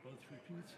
Both repeats.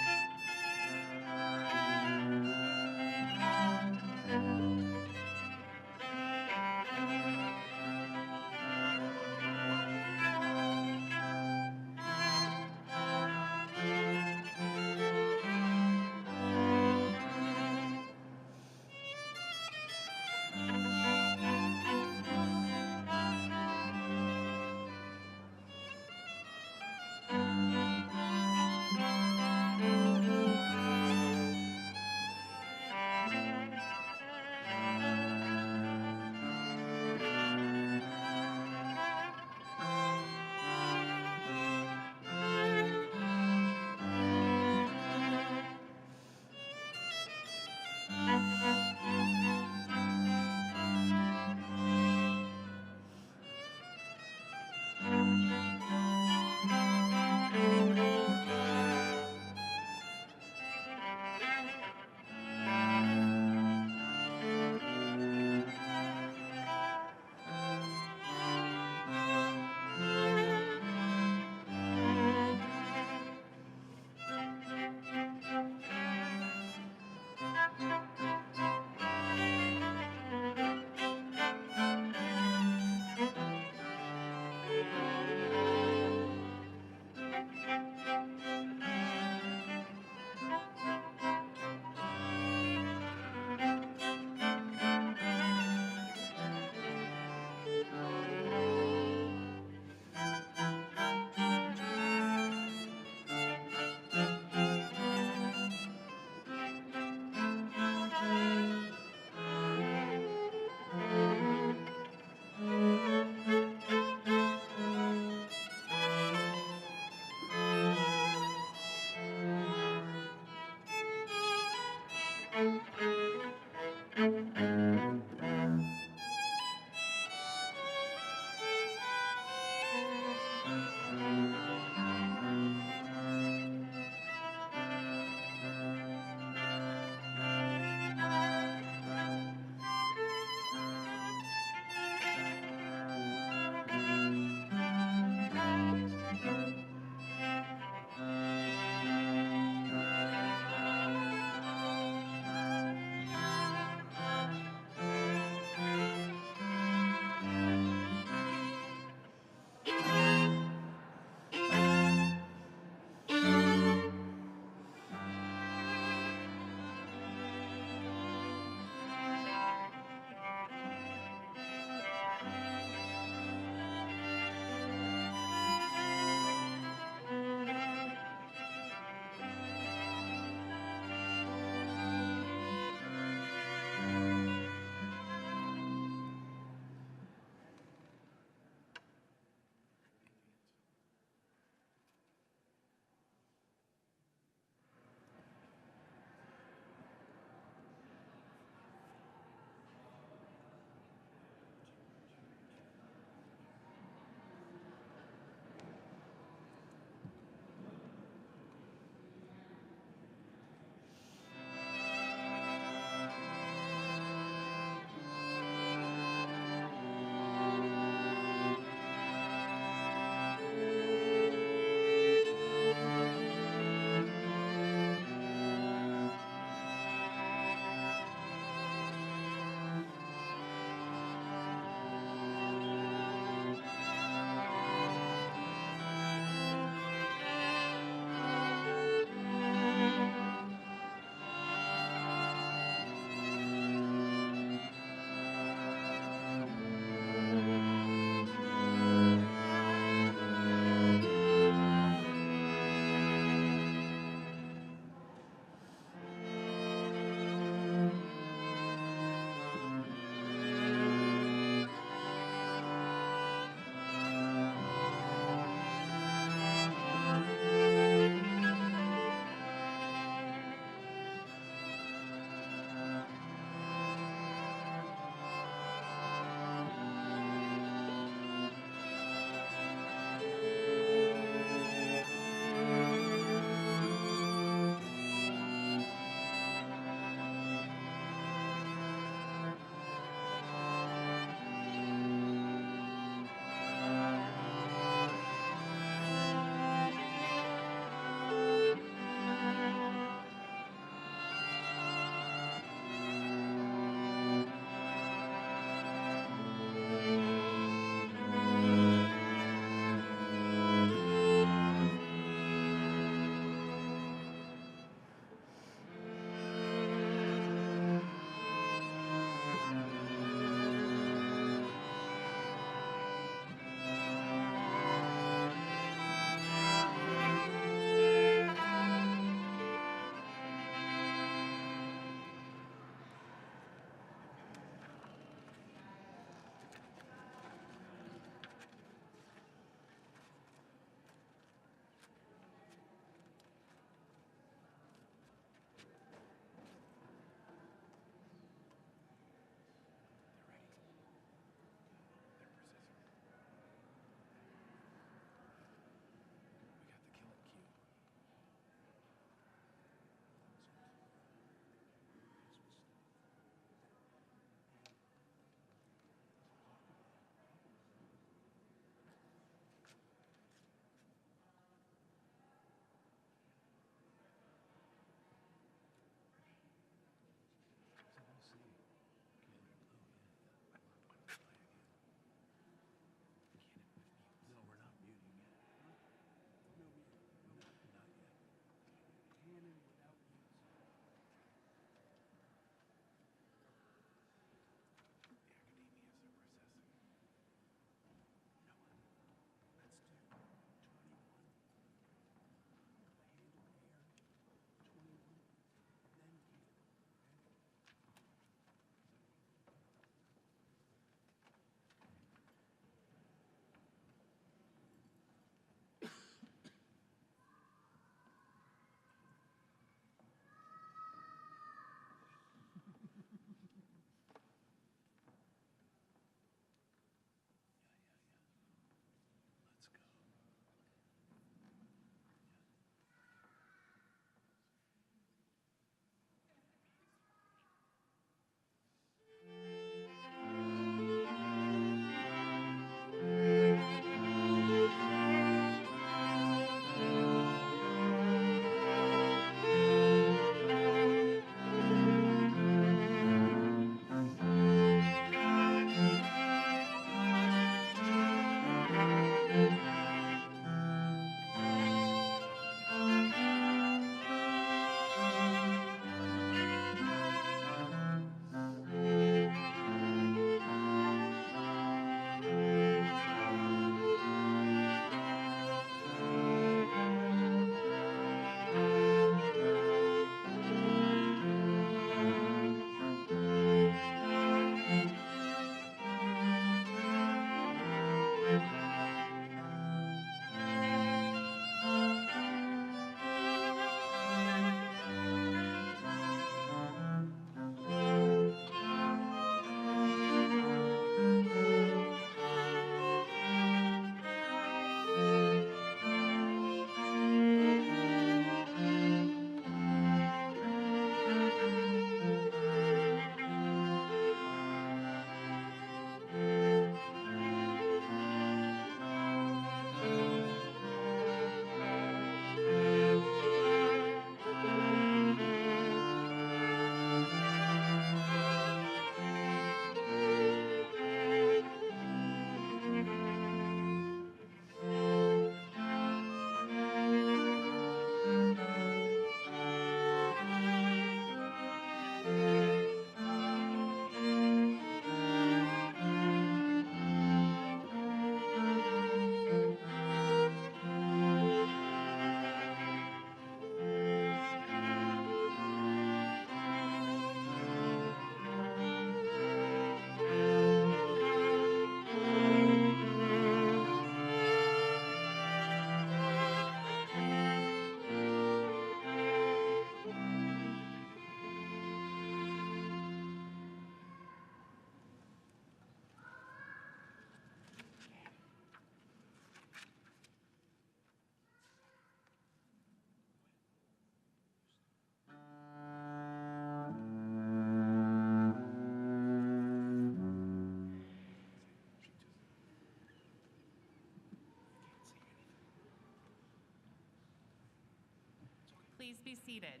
Please be seated.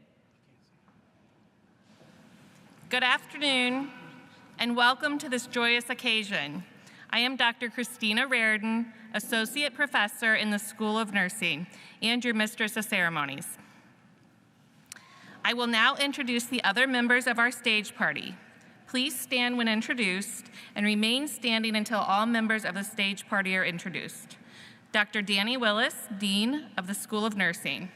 Good afternoon, and welcome to this joyous occasion. I am Dr. Christina Reardon, Associate Professor in the School of Nursing, and your Mistress of Ceremonies. I will now introduce the other members of our stage party. Please stand when introduced and remain standing until all members of the stage party are introduced. Dr. Danny Willis, Dean of the School of Nursing.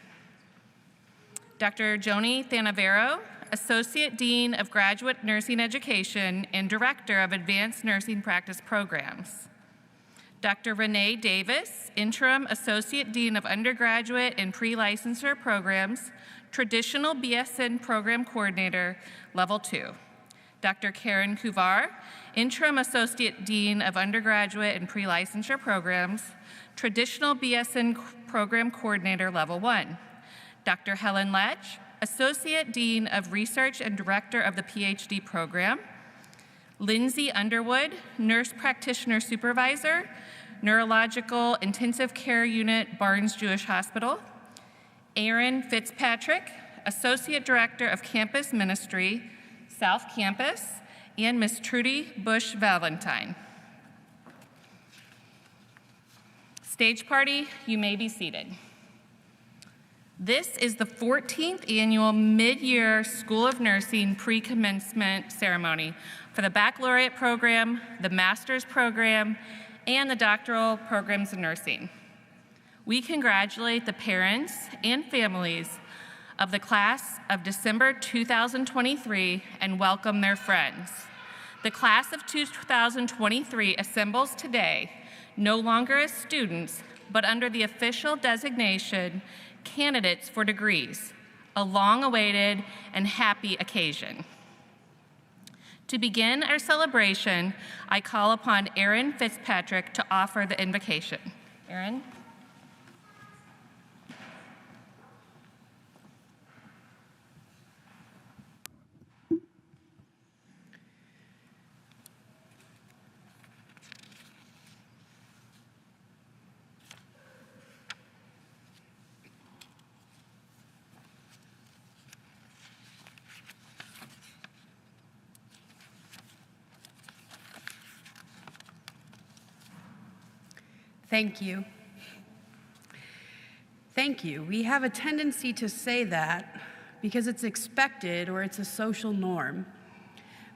Dr. Joni Thanavero, Associate Dean of Graduate Nursing Education and Director of Advanced Nursing Practice Programs. Dr. Renee Davis, Interim Associate Dean of Undergraduate and Pre-Licensure Programs, Traditional BSN Program Coordinator, Level 2. Dr. Karen Kuvar, Interim Associate Dean of Undergraduate and Pre-Licensure Programs, Traditional BSN Program Coordinator, Level 1. Dr. Helen Lech, Associate Dean of Research and Director of the PhD Program. Lindsay Underwood, Nurse Practitioner Supervisor, Neurological Intensive Care Unit, Barnes Jewish Hospital. Aaron Fitzpatrick, Associate Director of Campus Ministry, South Campus, and Ms. Trudy Busch Valentine. Stage party, you may be seated. This is the 14th annual mid-year School of Nursing pre-commencement ceremony for the baccalaureate program, the master's program, and the doctoral programs in nursing. We congratulate the parents and families of the class of December 2023 and welcome their friends. The class of 2023 assembles today no longer as students, but under the official designation candidates for degrees, a long-awaited and happy occasion. To begin our celebration, I call upon Aaron Fitzpatrick to offer the invocation. Aaron? Thank you. Thank you. We have a tendency to say that because it's expected or it's a social norm.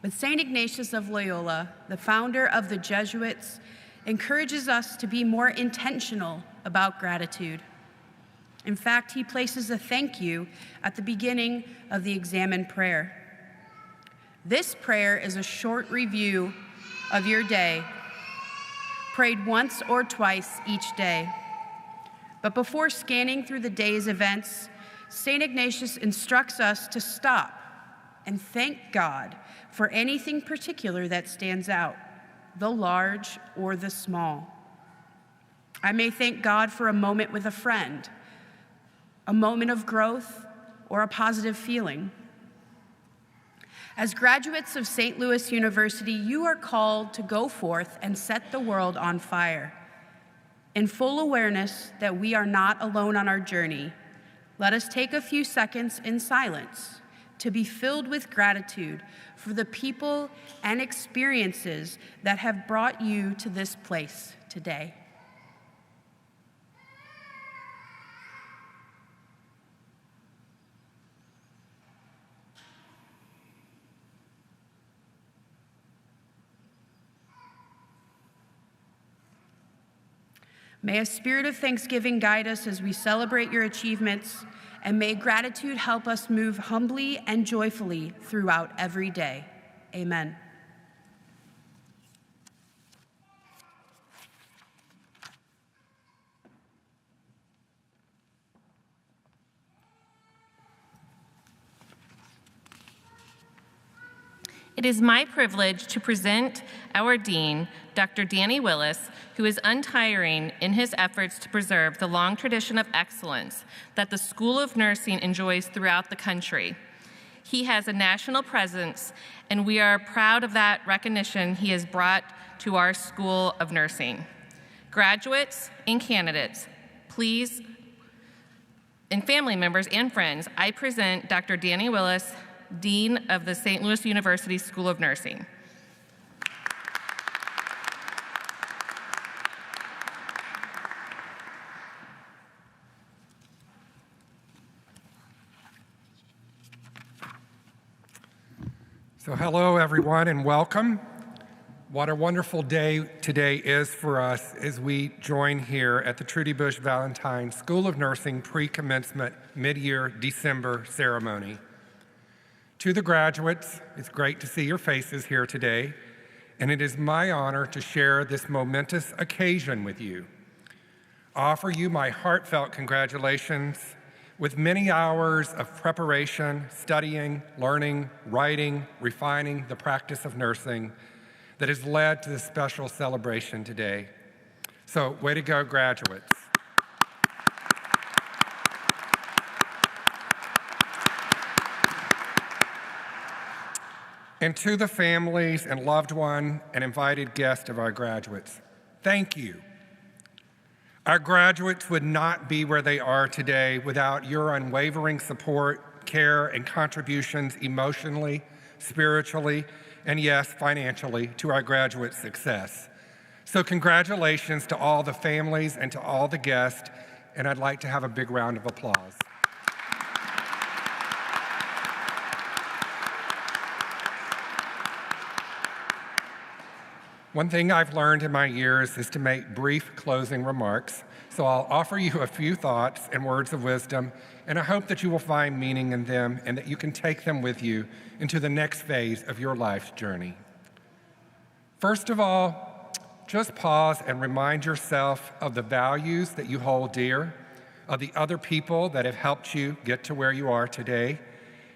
But St. Ignatius of Loyola, the founder of the Jesuits, encourages us to be more intentional about gratitude. In fact, he places a thank you at the beginning of the examen prayer. This prayer is a short review of your day, prayed once or twice each day. But before scanning through the day's events, St. Ignatius instructs us to stop and thank God for anything particular that stands out, the large or the small. I may thank God for a moment with a friend, a moment of growth, or a positive feeling. As graduates of St. Louis University, you are called to go forth and set the world on fire. In full awareness that we are not alone on our journey, let us take a few seconds in silence to be filled with gratitude for the people and experiences that have brought you to this place today. May a spirit of thanksgiving guide us as we celebrate your achievements, and may gratitude help us move humbly and joyfully throughout every day. Amen. It is my privilege to present our Dean, Dr. Danny Willis, who is untiring in his efforts to preserve the long tradition of excellence that the School of Nursing enjoys throughout the country. He has a national presence, and we are proud of that recognition he has brought to our School of Nursing. Graduates and candidates, please and family members and friends, I present Dr. Danny Willis, Dean of the St. Louis University School of Nursing. So hello everyone and welcome. What a wonderful day today is for us as we join here at the Trudy Busch Valentine School of Nursing Pre-Commencement Mid-Year December ceremony. To the graduates, it's great to see your faces here today, and it is my honor to share this momentous occasion with you. I offer you my heartfelt congratulations with many hours of preparation, studying, learning, writing, refining the practice of nursing that has led to this special celebration today. So, way to go, graduates. And to the families and loved one and invited guests of our graduates, thank you. Our graduates would not be where they are today without your unwavering support, care, and contributions emotionally, spiritually, and yes, financially, to our graduate success. So congratulations to all the families and to all the guests, and I'd like to have a big round of applause. One thing I've learned in my years is to make brief closing remarks, so I'll offer you a few thoughts and words of wisdom, and I hope that you will find meaning in them and that you can take them with you into the next phase of your life's journey. First of all, just pause and remind yourself of the values that you hold dear, of the other people that have helped you get to where you are today,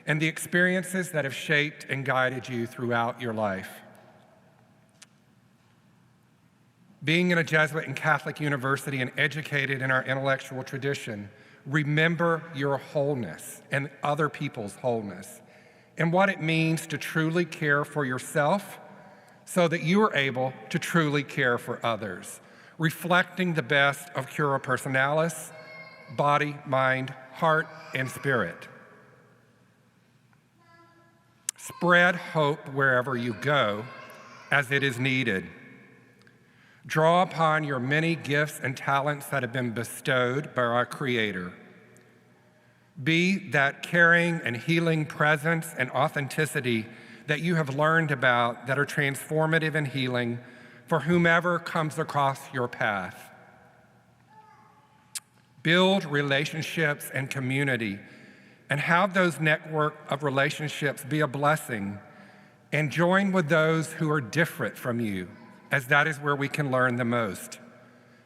and the experiences that have shaped and guided you throughout your life. Being in a Jesuit and Catholic university and educated in our intellectual tradition, remember your wholeness and other people's wholeness and what it means to truly care for yourself so that you are able to truly care for others, reflecting the best of cura personalis, body, mind, heart, and spirit. Spread hope wherever you go as it is needed. Draw upon your many gifts and talents that have been bestowed by our Creator. Be that caring and healing presence and authenticity that you have learned about that are transformative and healing for whomever comes across your path. Build relationships and community and have those network of relationships be a blessing, and join with those who are different from you, as that is where we can learn the most.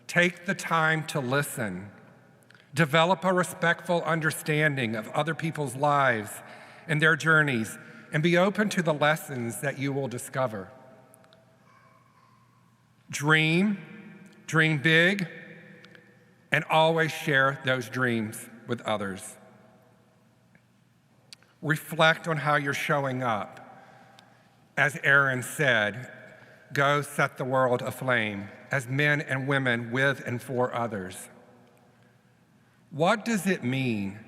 Take the time to listen. Develop a respectful understanding of other people's lives and their journeys, and be open to the lessons that you will discover. Dream big, and always share those dreams with others. Reflect on how you're showing up. As Aaron said, go set the world aflame as men and women with and for others. What does it mean,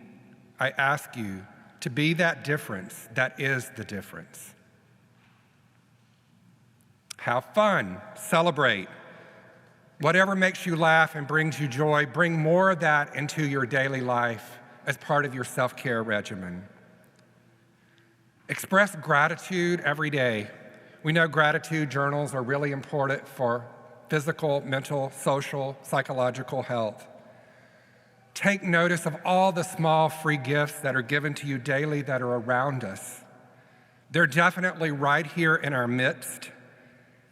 I ask you, to be that difference that is the difference? Have fun, celebrate. Whatever makes you laugh and brings you joy, bring more of that into your daily life as part of your self-care regimen. Express gratitude every day. We know gratitude journals are really important for physical, mental, social, psychological health. Take notice of all the small free gifts that are given to you daily that are around us. They're definitely right here in our midst.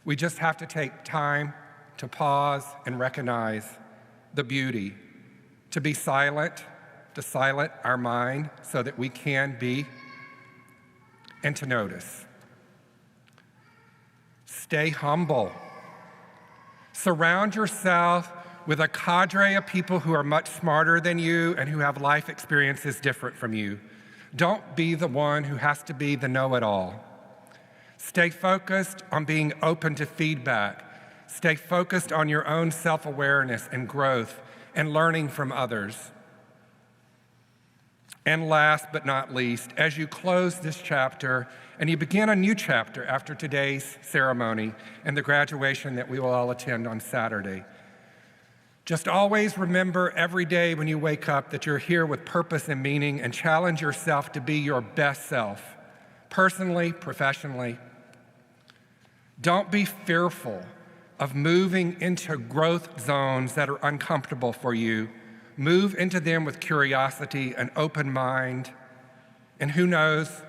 We just have to take time to pause and recognize the beauty, to be silent, to silence our mind so that we can be, and to notice. Stay humble. Surround yourself with a cadre of people who are much smarter than you and who have life experiences different from you. Don't be the one who has to be the know-it-all. Stay focused on being open to feedback. Stay focused on your own self-awareness and growth and learning from others. And last but not least, as you close this chapter and you begin a new chapter after today's ceremony and the graduation that we will all attend on Saturday, just always remember every day when you wake up that you're here with purpose and meaning, and challenge yourself to be your best self, personally, professionally. Don't be fearful of moving into growth zones that are uncomfortable for you. Move into them with curiosity, an open mind, and who knows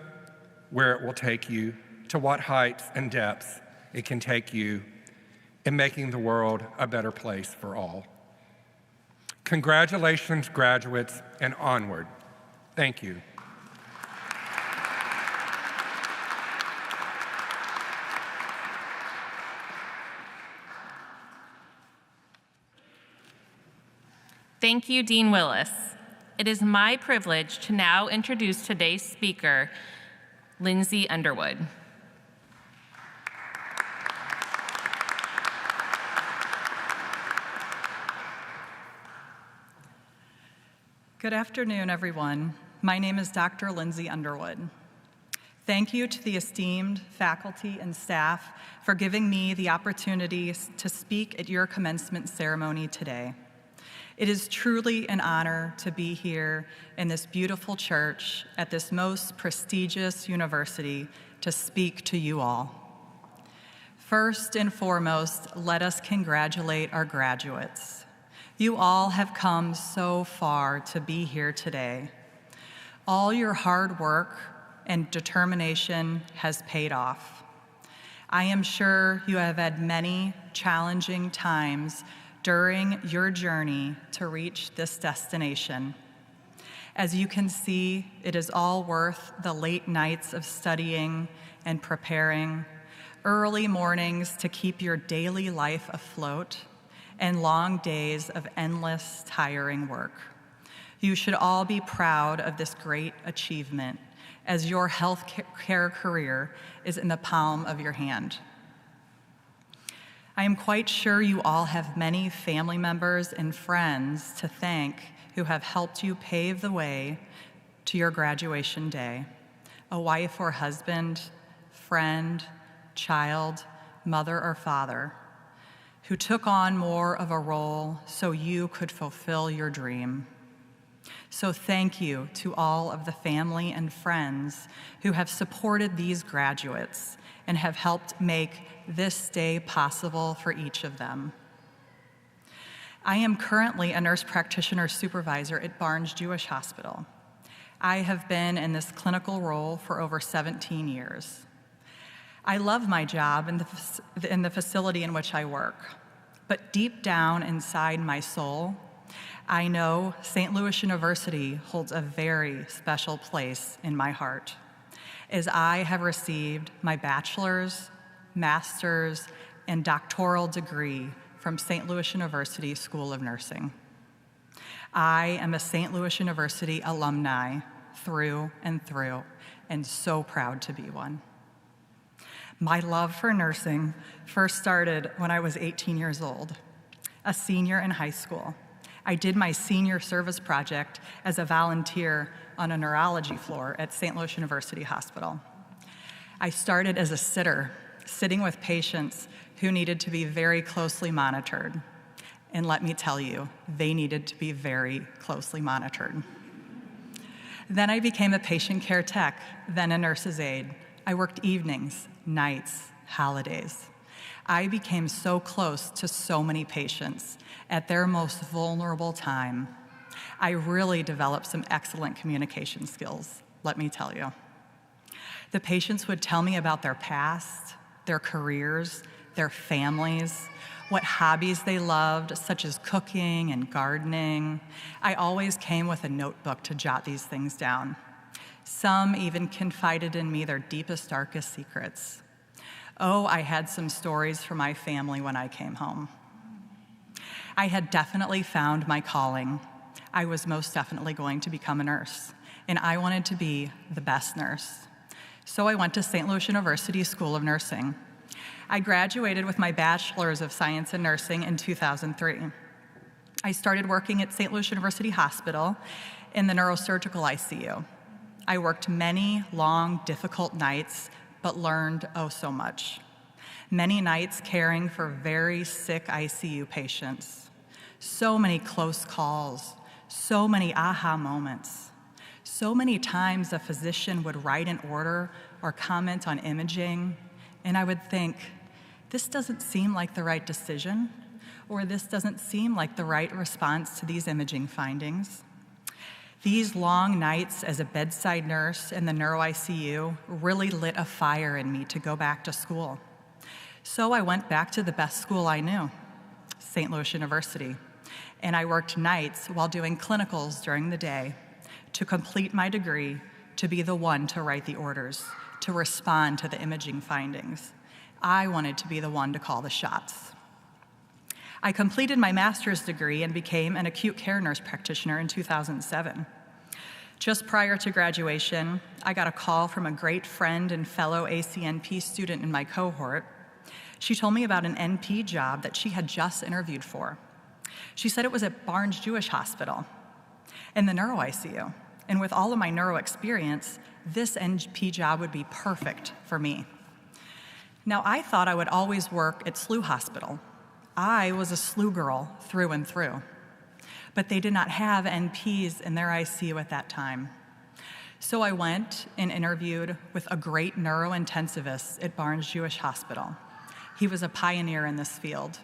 where it will take you, to what heights and depths it can take you in making the world a better place for all. Congratulations, graduates, and onward. Thank you. Thank you, Dean Willis. It is my privilege to now introduce today's speaker, Lindsay Underwood. Good afternoon, everyone. My name is Dr. Lindsay Underwood. Thank you to the esteemed faculty and staff for giving me the opportunity to speak at your commencement ceremony today. It is truly an honor to be here in this beautiful church at this most prestigious university to speak to you all. First and foremost, let us congratulate our graduates. You all have come so far to be here today. All your hard work and determination has paid off. I am sure you have had many challenging times during your journey to reach this destination. As you can see, it is all worth the late nights of studying and preparing, early mornings to keep your daily life afloat, and long days of endless, tiring work. You should all be proud of this great achievement, as your healthcare career is in the palm of your hand. I am quite sure you all have many family members and friends to thank who have helped you pave the way to your graduation day. A wife or husband, friend, child, mother or father, who took on more of a role so you could fulfill your dream. So thank you to all of the family and friends who have supported these graduates and have helped make this day possible for each of them. I am currently a nurse practitioner supervisor at Barnes Jewish Hospital. I have been in this clinical role for over 17 years. I love my job in the facility in which I work, but deep down inside my soul, I know St. Louis University holds a very special place in my heart, as I have received my bachelor's, master's, and doctoral degree from St. Louis University School of Nursing. I am a St. Louis University alumni through and through, and so proud to be one. My love for nursing first started when I was 18 years old, a senior in high school. I did my senior service project as a volunteer on a neurology floor at St. Louis University Hospital. I started as a sitter, sitting with patients who needed to be very closely monitored. And let me tell you, they needed to be very closely monitored. Then I became a patient care tech, then a nurse's aide. I worked evenings, nights, holidays. I became so close to so many patients at their most vulnerable time. I really developed some excellent communication skills, let me tell you. The patients would tell me about their past, their careers, their families, what hobbies they loved, such as cooking and gardening. I always came with a notebook to jot these things down. Some even confided in me their deepest, darkest secrets. Oh, I had some stories for my family when I came home. I had definitely found my calling. I was most definitely going to become a nurse, and I wanted to be the best nurse. So I went to St. Louis University School of Nursing. I graduated with my Bachelor's of Science in Nursing in 2003. I started working at St. Louis University Hospital in the neurosurgical ICU. I worked many long, difficult nights, but learned oh so much. Many nights caring for very sick ICU patients. So many close calls, so many aha moments. So many times a physician would write an order or comment on imaging, and I would think, this doesn't seem like the right decision, or this doesn't seem like the right response to these imaging findings. These long nights as a bedside nurse in the neuro ICU really lit a fire in me to go back to school. So I went back to the best school I knew, St. Louis University, and I worked nights while doing clinicals during the day to complete my degree, to be the one to write the orders, to respond to the imaging findings. I wanted to be the one to call the shots. I completed my master's degree and became an acute care nurse practitioner in 2007. Just prior to graduation, I got a call from a great friend and fellow ACNP student in my cohort. She told me about an NP job that she had just interviewed for. She said it was at Barnes Jewish Hospital in the neuro ICU. And with all of my neuro experience, this NP job would be perfect for me. Now, I thought I would always work at SLU Hospital. I was a SLU girl through and through. But they did not have NPs in their ICU at that time. So I went and interviewed with a great neurointensivist at Barnes Jewish Hospital. He was a pioneer in this field,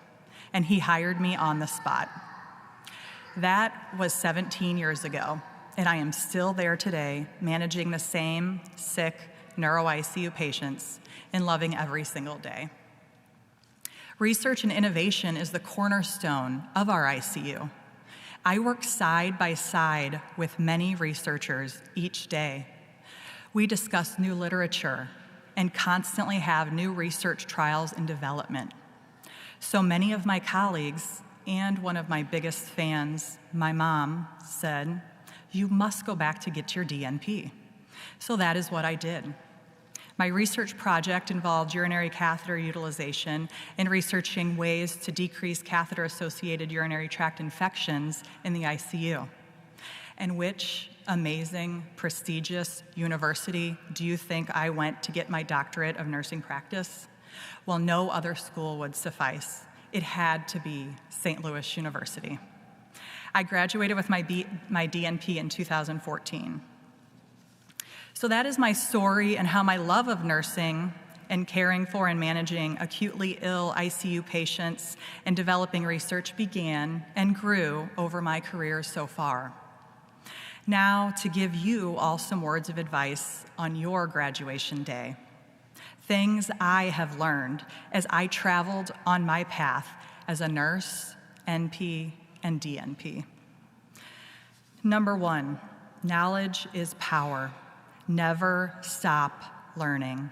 and he hired me on the spot. That was 17 years ago, and I am still there today, managing the same sick neuro ICU patients and loving every single day. Research and innovation is the cornerstone of our ICU. I work side by side with many researchers each day. We discuss new literature and constantly have new research trials in development. So many of my colleagues and one of my biggest fans, my mom, said, "You must go back to get your DNP." So that is what I did. My research project involved urinary catheter utilization and researching ways to decrease catheter-associated urinary tract infections in the ICU. And which amazing, prestigious university do you think I went to get my doctorate of nursing practice? Well, no other school would suffice. It had to be St. Louis University. I graduated with my DNP in 2014. So that is my story and how my love of nursing and caring for and managing acutely ill ICU patients and developing research began and grew over my career so far. Now, to give you all some words of advice on your graduation day. Things I have learned as I traveled on my path as a nurse, NP, and DNP. Number one, knowledge is power. Never stop learning.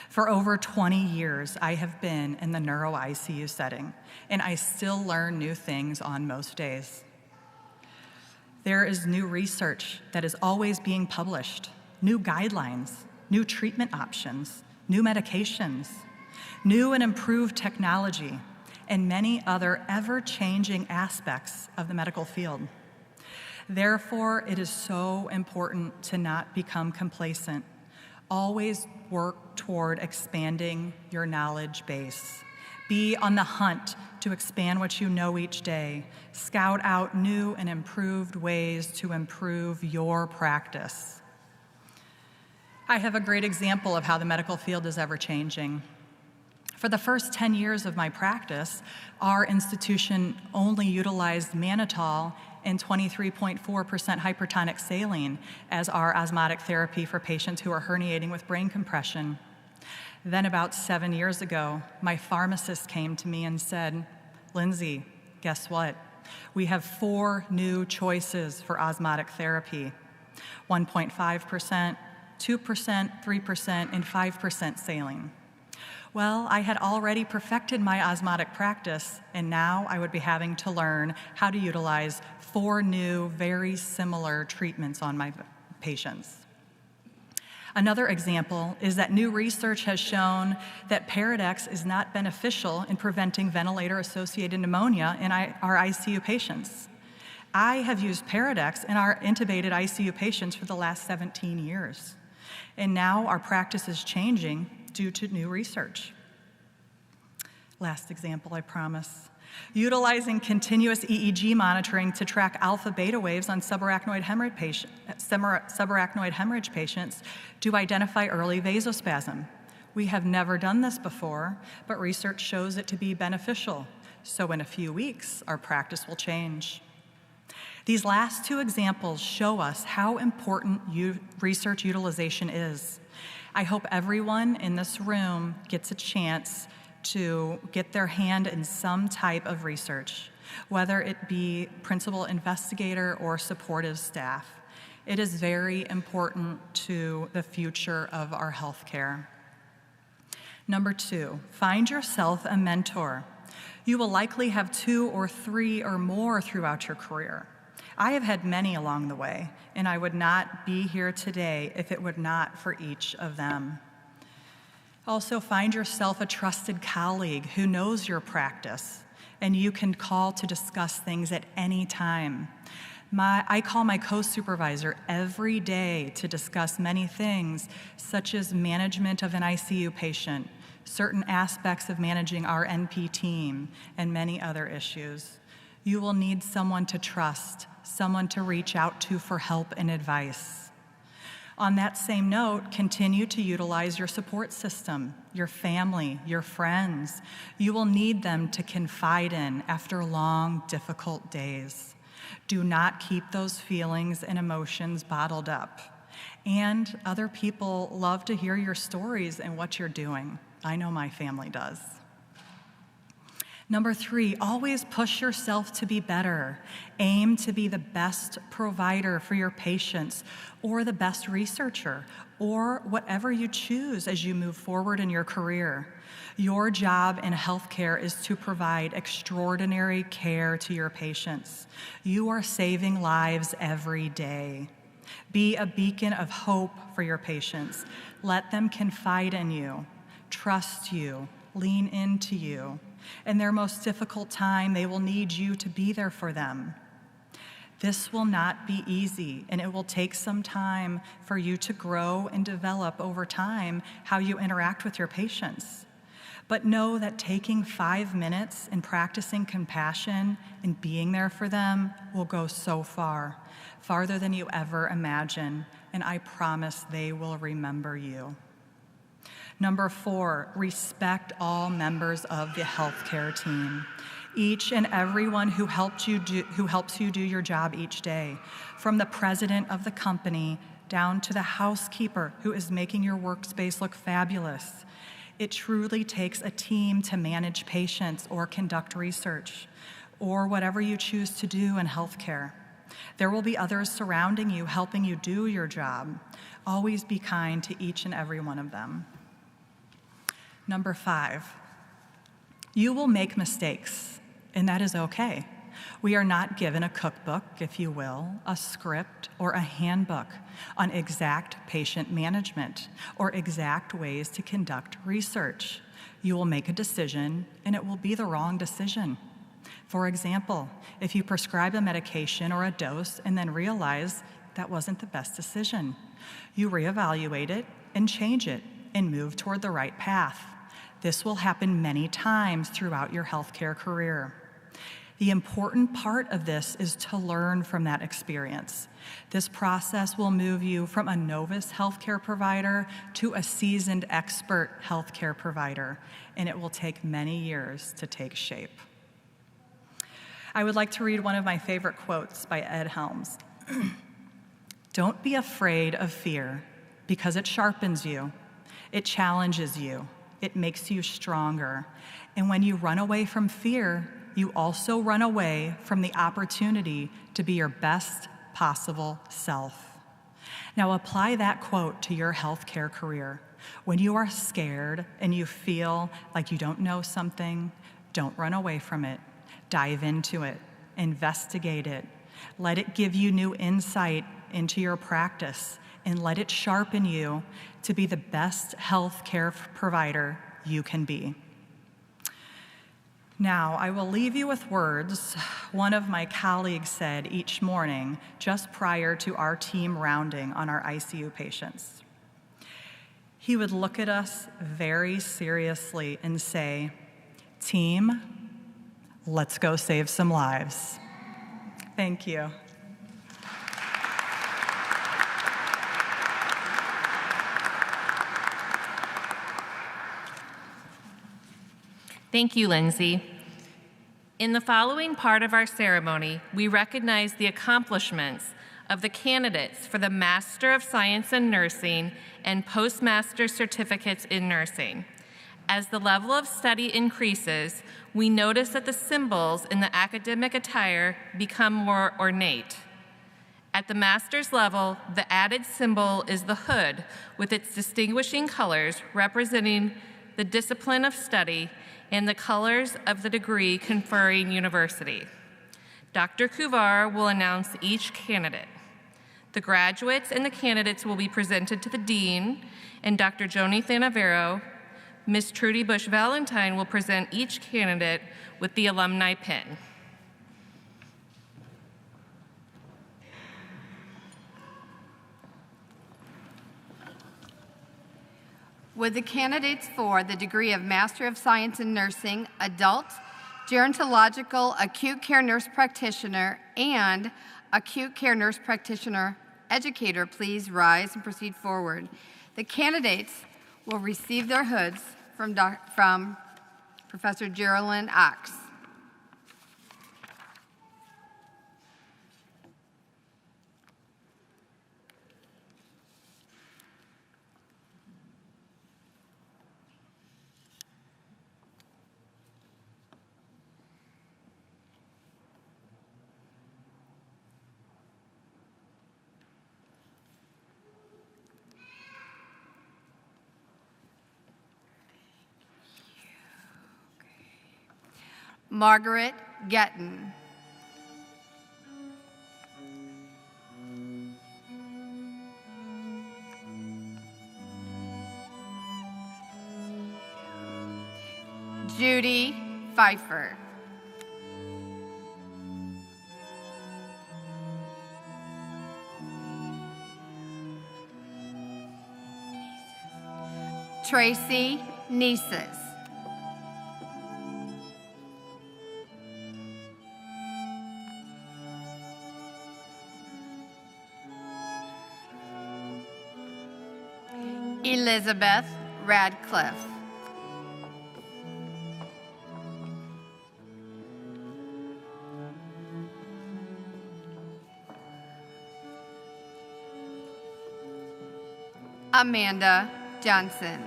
For over 20 years, I have been in the neuro ICU setting, and I still learn new things on most days. There is new research that is always being published, new guidelines, new treatment options, new medications, new and improved technology, and many other ever-changing aspects of the medical field. Therefore, it is so important to not become complacent. Always work toward expanding your knowledge base. Be on the hunt to expand what you know each day. Scout out new and improved ways to improve your practice. I have a great example of how the medical field is ever-changing. For the first 10 years of my practice, our institution only utilized mannitol and 23.4% hypertonic saline as our osmotic therapy for patients who are herniating with brain compression. Then about 7 years ago, my pharmacist came to me and said, "Lindsay, guess what? We have 4 new choices for osmotic therapy, 1.5%, 2%, 3%, and 5% saline." Well, I had already perfected my osmotic practice, and now I would be having to learn how to utilize 4 new, very similar treatments on my patients. Another example is that new research has shown that Paradex is not beneficial in preventing ventilator-associated pneumonia in our ICU patients. I have used Paradex in our intubated ICU patients for the last 17 years. And now our practice is changing due to new research. Last example, I promise. Utilizing continuous EEG monitoring to track alpha-beta waves on subarachnoid hemorrhage patients to identify early vasospasm. We have never done this before, but research shows it to be beneficial. So in a few weeks, our practice will change. These last two examples show us how important research utilization is. I hope everyone in this room gets a chance to get their hand in some type of research, whether it be principal investigator or supportive staff. It is very important to the future of our healthcare. Number 2, find yourself a mentor. You will likely have 2 or 3 or more throughout your career. I have had many along the way, and I would not be here today if it were not for each of them. Also, find yourself a trusted colleague who knows your practice, and you can call to discuss things at any time. I call my co-supervisor every day to discuss many things, such as management of an ICU patient, certain aspects of managing our NP team, and many other issues. You will need someone to trust, someone to reach out to for help and advice. On that same note, continue to utilize your support system, your family, your friends. You will need them to confide in after long, difficult days. Do not keep those feelings and emotions bottled up. And other people love to hear your stories and what you're doing. I know my family does. Number 3, always push yourself to be better. Aim to be the best provider for your patients or the best researcher or whatever you choose as you move forward in your career. Your job in healthcare is to provide extraordinary care to your patients. You are saving lives every day. Be a beacon of hope for your patients. Let them confide in you, trust you, lean into you. In their most difficult time, they will need you to be there for them. This will not be easy, and it will take some time for you to grow and develop over time how you interact with your patients. But know that taking 5 minutes and practicing compassion and being there for them will go so far, farther than you ever imagine, and I promise they will remember you. Number 4, respect all members of the healthcare team. Each and everyone who helps you do your job each day, from the president of the company down to the housekeeper who is making your workspace look fabulous. It truly takes a team to manage patients or conduct research, or whatever you choose to do in healthcare. There will be others surrounding you, helping you do your job. Always be kind to each and every one of them. Number 5, you will make mistakes, and that is okay. We are not given a cookbook, if you will, a script, or a handbook on exact patient management or exact ways to conduct research. You will make a decision, and it will be the wrong decision. For example, if you prescribe a medication or a dose and then realize that wasn't the best decision, you reevaluate it and change it and move toward the right path. This will happen many times throughout your healthcare career. The important part of this is to learn from that experience. This process will move you from a novice healthcare provider to a seasoned expert healthcare provider, and it will take many years to take shape. I would like to read one of my favorite quotes by Ed Helms. Don't be afraid of fear, because it sharpens you, it challenges you, it makes you stronger. And when you run away from fear, you also run away from the opportunity to be your best possible self. Now apply that quote to your healthcare career. When you are scared and you feel like you don't know something, don't run away from it. Dive into it, investigate it. Let it give you new insight into your practice, and let it sharpen you to be the best healthcare provider you can be. Now, I will leave you with words one of my colleagues said each morning just prior to our team rounding on our ICU patients. He would look at us very seriously and say, "Team, let's go save some lives." Thank you. Thank you, Lindsay. In the following part of our ceremony, we recognize the accomplishments of the candidates for the Master of Science in Nursing and Postmaster Certificates in Nursing. As the level of study increases, we notice that the symbols in the academic attire become more ornate. At the master's level, the added symbol is the hood with its distinguishing colors representing the discipline of study and the colors of the degree conferring university. Dr. Kuvar will announce each candidate. The graduates and the candidates will be presented to the dean, and Dr. Joni Thanavero, Ms. Trudy Busch Valentine will present each candidate with the alumni pin. Would the candidates for the degree of Master of Science in Nursing, Adult, Gerontological Acute Care Nurse Practitioner, and Acute Care Nurse Practitioner Educator please rise and proceed forward? The candidates will receive their hoods from Professor Geraldine Ox. Margaret Getton. Judy Pfeiffer. Tracy Nieses. Elizabeth Radcliffe. Amanda Johnson.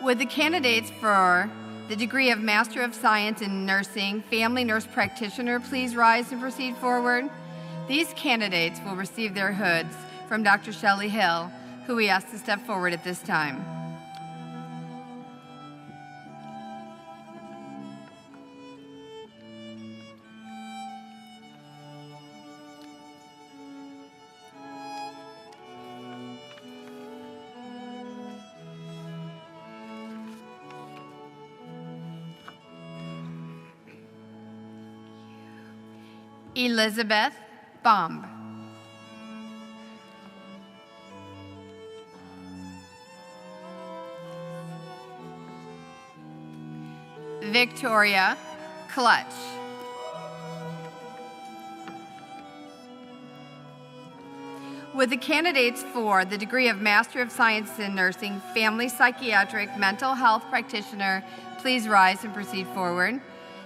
Would the candidates for the degree of Master of Science in Nursing, Family Nurse Practitioner please rise and proceed forward? These candidates will receive their hoods from Dr. Shelley Hill, who we ask to step forward at this time. Elizabeth Baum. Victoria Clutch. Would the candidates for the degree of Master of Science in Nursing, Family Psychiatric Mental Health Practitioner please rise and proceed forward?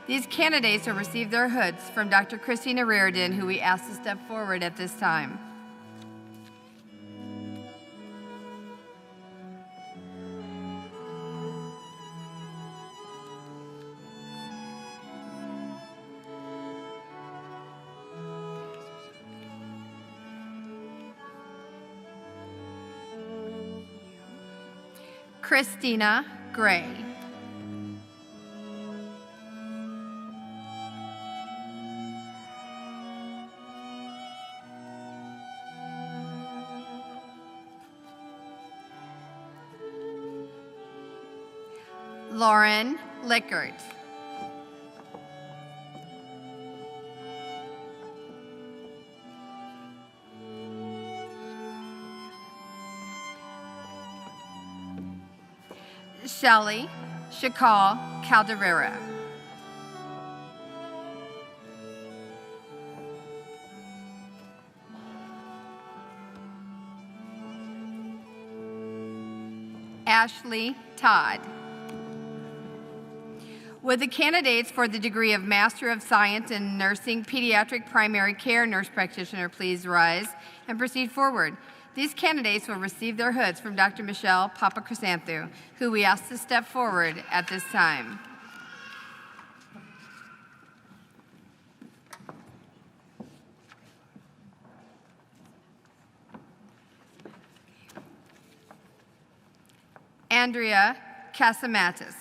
These candidates will receive their hoods from Dr. Christina Reardon, who we ask to step forward at this time. Christina Gray. Lauren Lickert. Shelley Shakal Calderera. Ashley Todd. Would the candidates for the degree of Master of Science in Nursing Pediatric Primary Care Nurse Practitioner please rise and proceed forward? These candidates will receive their hoods from Dr. Michelle Papachrysanthou, who we ask to step forward at this time. Andrea Casamatis.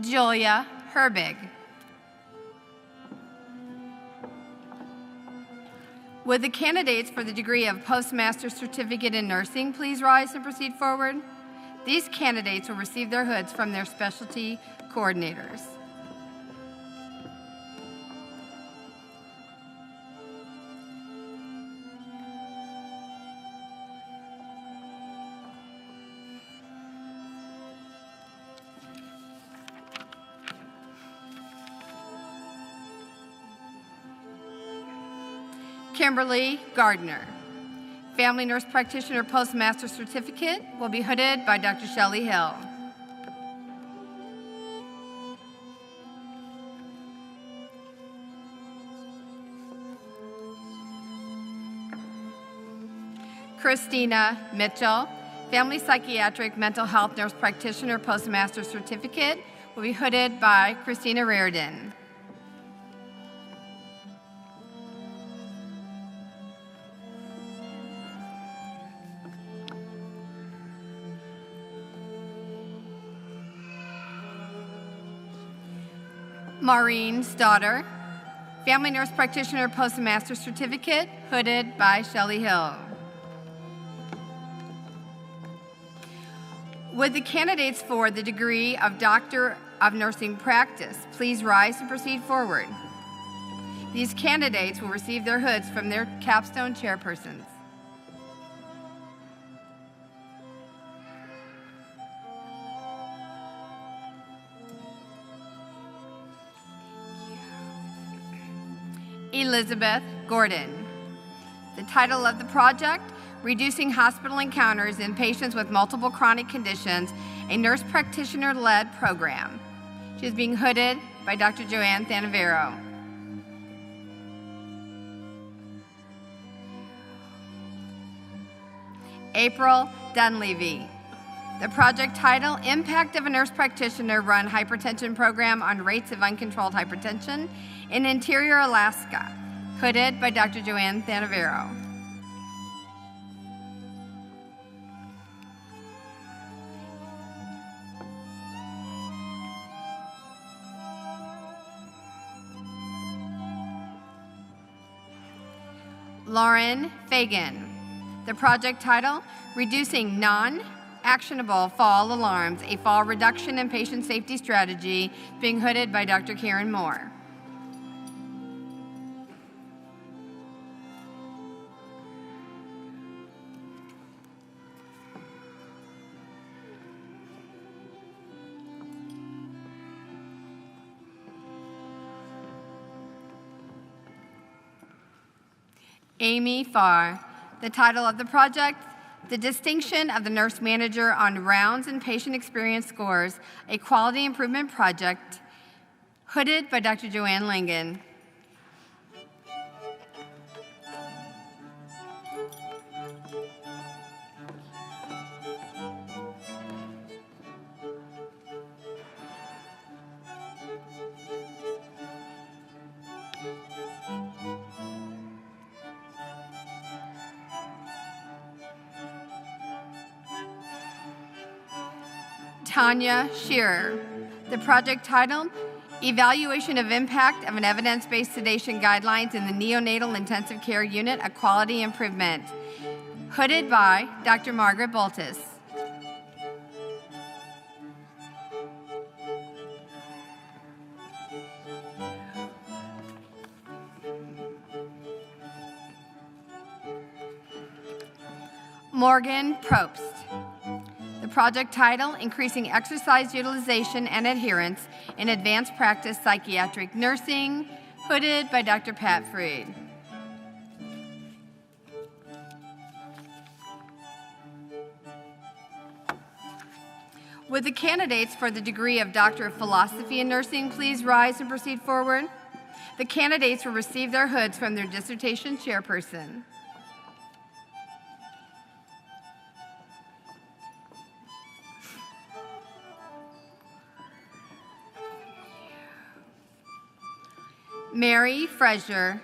Julia Herbig. Would the candidates for the degree of Postmaster Certificate in Nursing please rise and proceed forward? These candidates will receive their hoods from their specialty coordinators. Kimberly Gardner. Family Nurse Practitioner Postmaster Certificate will be hooded by Dr. Shelley Hill. Christina Mitchell. Family Psychiatric Mental Health Nurse Practitioner Postmaster Certificate will be hooded by Christina Reardon. Maureen Stodder, Family Nurse Practitioner Postmaster Certificate, hooded by Shelley Hill. Would the candidates for the degree of Doctor of Nursing Practice please rise and proceed forward? These candidates will receive their hoods from their capstone chairpersons. Elizabeth Gordon. The title of the project, Reducing Hospital Encounters in Patients with Multiple Chronic Conditions, a nurse practitioner-led program. She is being hooded by Dr. Joanne Thanavero. April Dunleavy. The project title, Impact of a Nurse Practitioner-Run Hypertension Program on Rates of Uncontrolled Hypertension in Interior Alaska, hooded by Dr. Joanne Thanavero. Lauren Fagan. The project title, Reducing Non-Actionable Fall Alarms, a Fall Reduction and Patient Safety Strategy, being hooded by Dr. Karen Moore. Amy Farr. The title of the project, The Distinction of the Nurse Manager on Rounds and Patient Experience Scores, a Quality Improvement Project, hooded by Dr. Joanne Langen. Tanya Shearer. The project title, Evaluation of impact of an evidence-based sedation guidelines in the neonatal intensive care unit, a quality improvement. Hooded by Dr. Margaret Boltis. Morgan Probst. The project title, Increasing Exercise Utilization and Adherence in Advanced Practice Psychiatric Nursing, hooded by Dr. Pat Freed. Would the candidates for the degree of Doctor of Philosophy in Nursing please rise and proceed forward? The candidates will receive their hoods from their dissertation chairperson. Mary Frazier,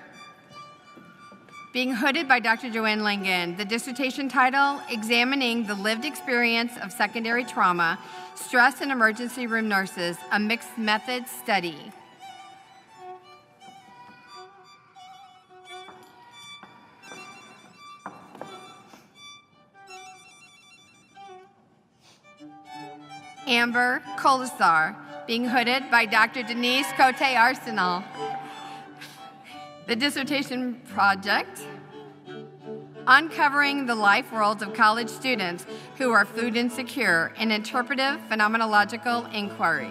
being hooded by Dr. Joanne Langen. The dissertation title, Examining the Lived Experience of Secondary Trauma, Stress in Emergency Room Nurses, a Mixed Methods Study. Amber Colasar, being hooded by Dr. Denise Cote Arsenal. The dissertation project, Uncovering the Life Worlds of College Students Who Are Food Insecure, an Interpretive Phenomenological Inquiry.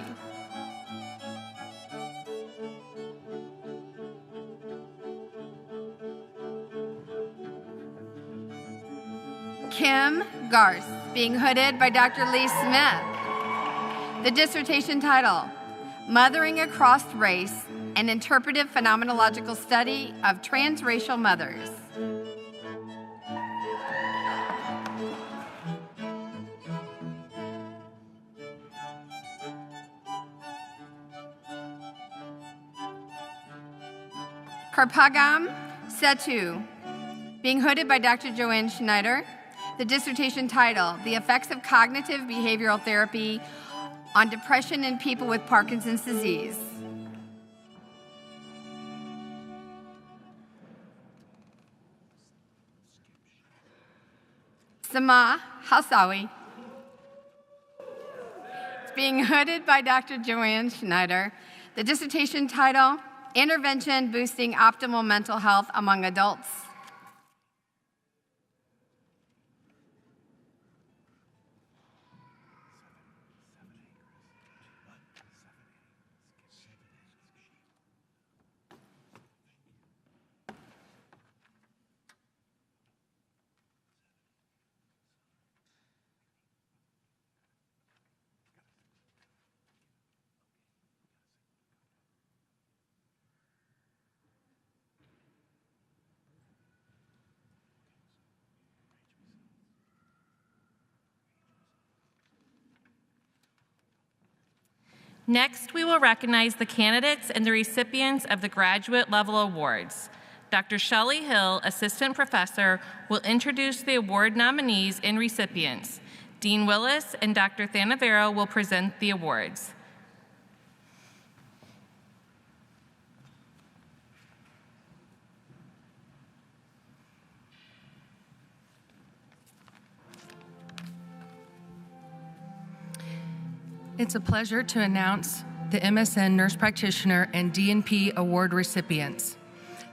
Kim Garce, being hooded by Dr. Lee Smith. The dissertation title, Mothering Across Race, an Interpretive Phenomenological Study of Transracial Mothers. Karpagam Setu, being hooded by Dr. Joanne Schneider. The dissertation title, The Effects of Cognitive Behavioral Therapy on Depression in People with Parkinson's Disease. Sama Hausawi, it's being hooded by Dr. Joanne Schneider. The dissertation title, Intervention Boosting Optimal Mental Health Among Adults. Next, we will recognize the candidates and the recipients of the graduate level awards. Dr. Shelley Hill, Assistant Professor, will introduce the award nominees and recipients. Dean Willis and Dr. Thanavero will present the awards. It's a pleasure to announce the MSN Nurse Practitioner and DNP Award recipients.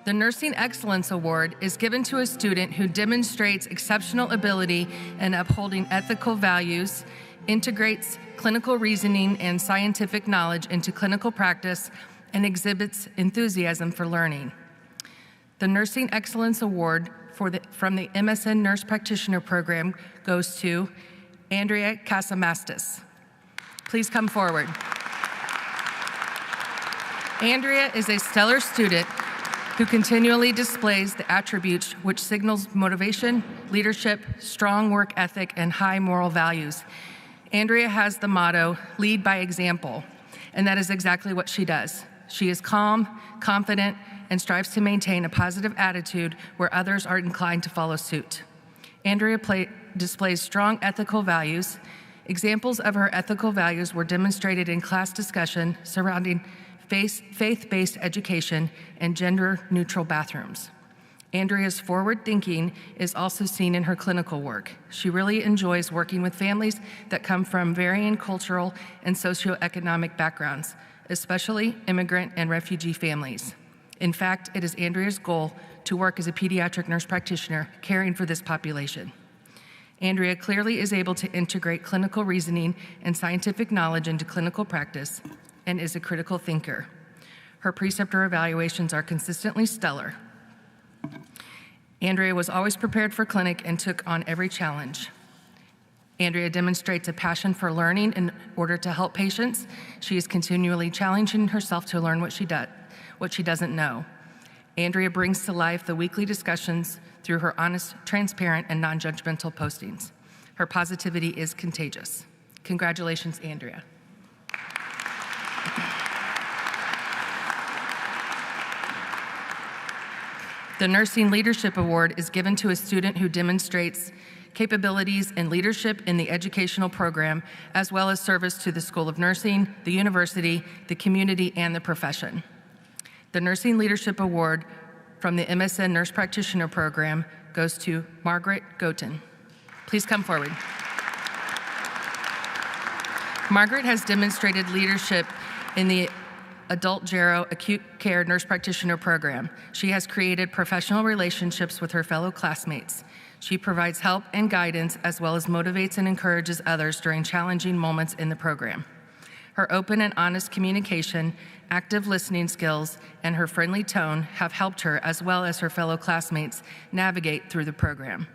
The Nursing Excellence Award is given to a student who demonstrates exceptional ability in upholding ethical values, integrates clinical reasoning and scientific knowledge into clinical practice, and exhibits enthusiasm for learning. The Nursing Excellence Award from the MSN Nurse Practitioner Program goes to Andrea Casamastis. Please come forward. Andrea is a stellar student who continually displays the attributes which signals motivation, leadership, strong work ethic, and high moral values. Andrea has the motto, lead by example, and that is exactly what she does. She is calm, confident, and strives to maintain a positive attitude where others are inclined to follow suit. Andrea displays strong ethical values. Examples of her ethical values were demonstrated in class discussion surrounding faith-based education, and gender-neutral bathrooms. Andrea's forward thinking is also seen in her clinical work. She really enjoys working with families that come from varying cultural and socioeconomic backgrounds, especially immigrant and refugee families. In fact, it is Andrea's goal to work as a pediatric nurse practitioner caring for this population. Andrea clearly is able to integrate clinical reasoning and scientific knowledge into clinical practice and is a critical thinker. Her preceptor evaluations are consistently stellar. Andrea was always prepared for clinic and took on every challenge. Andrea demonstrates a passion for learning in order to help patients. She is continually challenging herself to learn what she doesn't know. Andrea brings to life the weekly discussions through her honest, transparent, and non-judgmental postings. Her positivity is contagious. Congratulations, Andrea. The Nursing Leadership Award is given to a student who demonstrates capabilities in leadership in the educational program, as well as service to the School of Nursing, the university, the community, and the profession. The Nursing Leadership Award from the MSN Nurse Practitioner Program goes to Margaret Goten. Please come forward. Margaret has demonstrated leadership in the Adult Gero Acute Care Nurse Practitioner Program. She has created professional relationships with her fellow classmates. She provides help and guidance, as well as motivates and encourages others during challenging moments in the program. Her open and honest communication, active listening skills, and her friendly tone have helped her, as well as her fellow classmates, navigate through the program.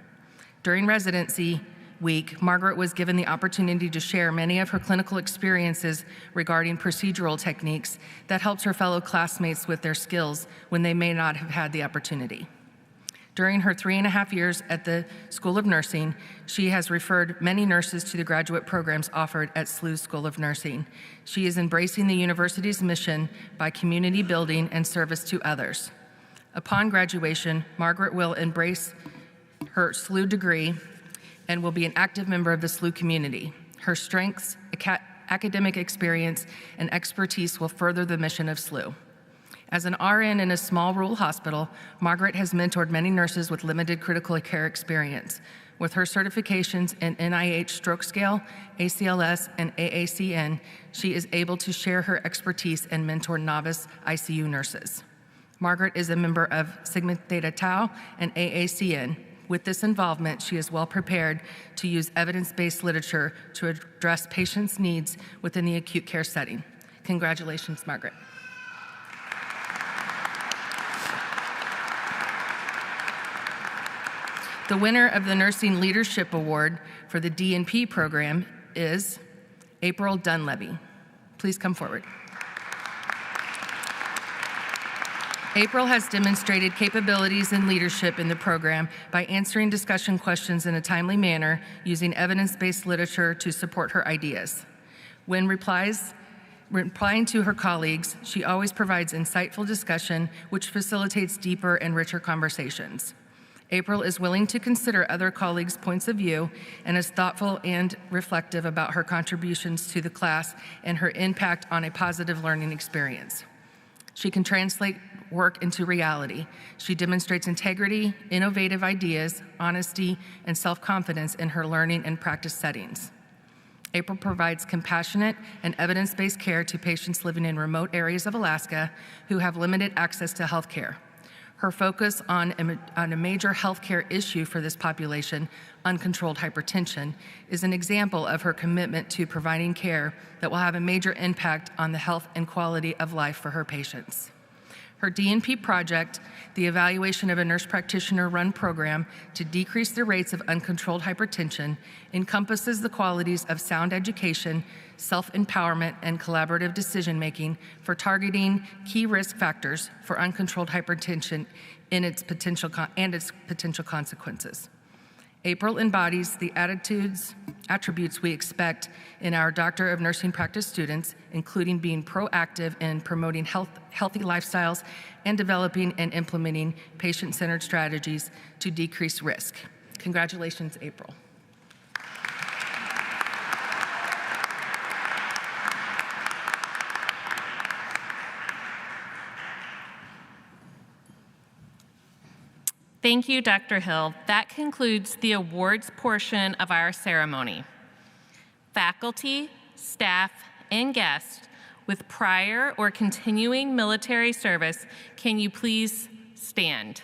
During residency week, Margaret was given the opportunity to share many of her clinical experiences regarding procedural techniques that helped her fellow classmates with their skills when they may not have had the opportunity. During her 3.5 years at the School of Nursing, she has referred many nurses to the graduate programs offered at SLU School of Nursing. She is embracing the university's mission by community building and service to others. Upon graduation, Margaret will embrace her SLU degree and will be an active member of the SLU community. Her strengths, academic experience, and expertise will further the mission of SLU. As an RN in a small rural hospital, Margaret has mentored many nurses with limited critical care experience. With her certifications in NIH Stroke Scale, ACLS, and AACN, she is able to share her expertise and mentor novice ICU nurses. Margaret is a member of Sigma Theta Tau and AACN. With this involvement, she is well prepared to use evidence-based literature to address patients' needs within the acute care setting. Congratulations, Margaret. The winner of the Nursing Leadership Award for the D&P program is April Dunleavy. Please come forward. April has demonstrated capabilities in leadership in the program by answering discussion questions in a timely manner, using evidence-based literature to support her ideas. When replying to her colleagues, she always provides insightful discussion, which facilitates deeper and richer conversations. April is willing to consider other colleagues' points of view and is thoughtful and reflective about her contributions to the class and her impact on a positive learning experience. She can translate work into reality. She demonstrates integrity, innovative ideas, honesty, and self-confidence in her learning and practice settings. April provides compassionate and evidence-based care to patients living in remote areas of Alaska who have limited access to health care. Her focus on a major healthcare issue for this population, uncontrolled hypertension, is an example of her commitment to providing care that will have a major impact on the health and quality of life for her patients. Her D&P project, the evaluation of a nurse practitioner-run program to decrease the rates of uncontrolled hypertension, encompasses the qualities of sound education, self-empowerment, and collaborative decision-making for targeting key risk factors for uncontrolled hypertension and its potential consequences. April embodies the attributes we expect in our Doctor of Nursing practice students, including being proactive in promoting healthy lifestyles and developing and implementing patient-centered strategies to decrease risk. Congratulations, April. Thank you, Dr. Hill. That concludes the awards portion of our ceremony. Faculty, staff, and guests with prior or continuing military service, can you please stand?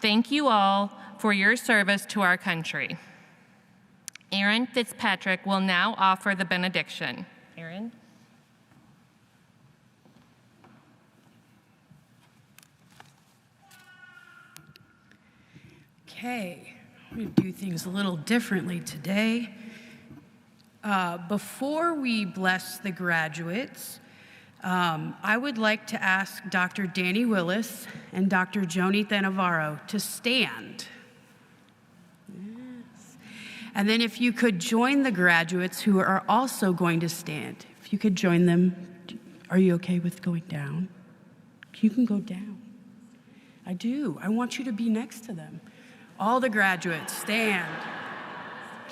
Thank you all for your service to our country. Aaron Fitzpatrick will now offer the benediction. Aaron? Okay, I'm going to do things a little differently today. Before we bless the graduates, I would like to ask Dr. Danny Willis and Dr. Joni Navarro to stand. Yes. And then if you could join the graduates who are also going to stand. If you could join them. Are you okay with going down? You can go down. I do. I want you to be next to them. All the graduates, stand.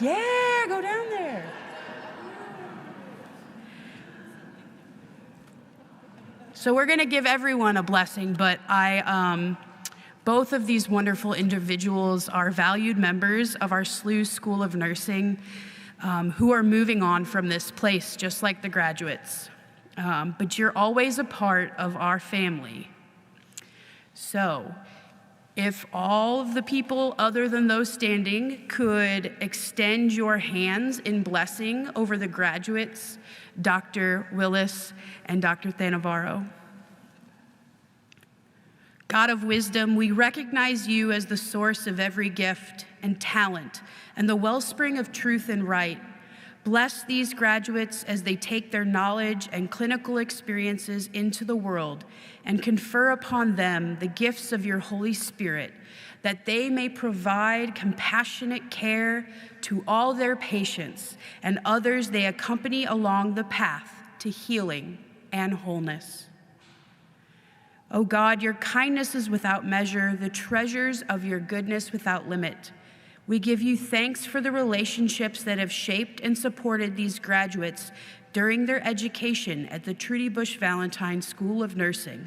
Yeah, go down there. So we're going to give everyone a blessing, but both of these wonderful individuals are valued members of our SLU School of Nursing who are moving on from this place, just like the graduates. But you're always a part of our family. So if all of the people other than those standing could extend your hands in blessing over the graduates, Dr. Willis and Dr. Navarro. God of wisdom, we recognize you as the source of every gift and talent and the wellspring of truth and right. Bless these graduates as they take their knowledge and clinical experiences into the world and confer upon them the gifts of your Holy Spirit, that they may provide compassionate care to all their patients and others they accompany along the path to healing and wholeness. O God, your kindness is without measure, the treasures of your goodness without limit. We give you thanks for the relationships that have shaped and supported these graduates during their education at the Trudy Busch Valentine School of Nursing.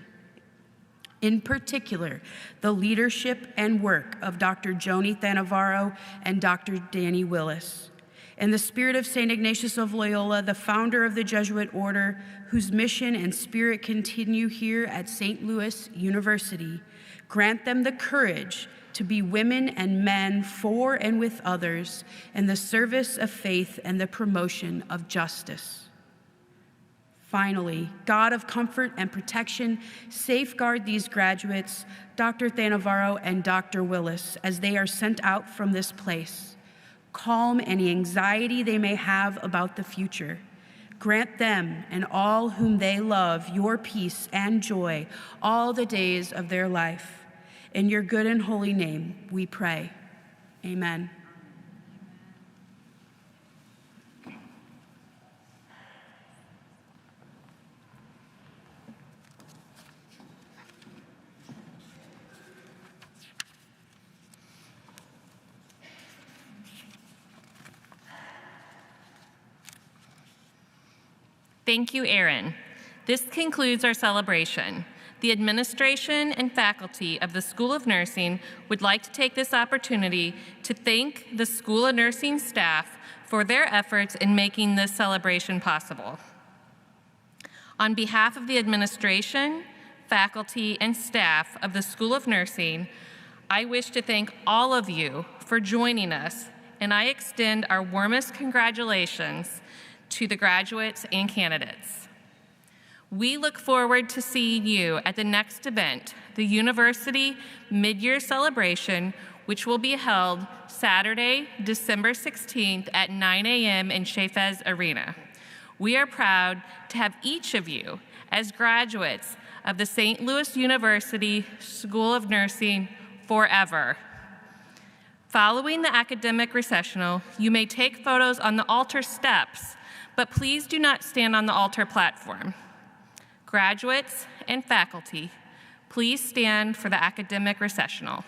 In particular, the leadership and work of Dr. Joni Navarro and Dr. Danny Willis. In the spirit of St. Ignatius of Loyola, the founder of the Jesuit order, whose mission and spirit continue here at St. Louis University, grant them the courage to be women and men for and with others in the service of faith and the promotion of justice. Finally, God of comfort and protection, safeguard these graduates, Dr. Navarro and Dr. Willis, as they are sent out from this place. Calm any anxiety they may have about the future. Grant them and all whom they love your peace and joy all the days of their life. In your good and holy name, we pray. Amen. Thank you, Aaron. This concludes our celebration. The administration and faculty of the School of Nursing would like to take this opportunity to thank the School of Nursing staff for their efforts in making this celebration possible. On behalf of the administration, faculty, and staff of the School of Nursing, I wish to thank all of you for joining us, and I extend our warmest congratulations to the graduates and candidates. We look forward to seeing you at the next event, the University Mid-Year Celebration, which will be held Saturday, December 16th at 9 a.m. in Chaffez Arena. We are proud to have each of you as graduates of the St. Louis University School of Nursing forever. Following the academic recessional, you may take photos on the altar steps, but please do not stand on the altar platform. Graduates and faculty, please stand for the academic recessional.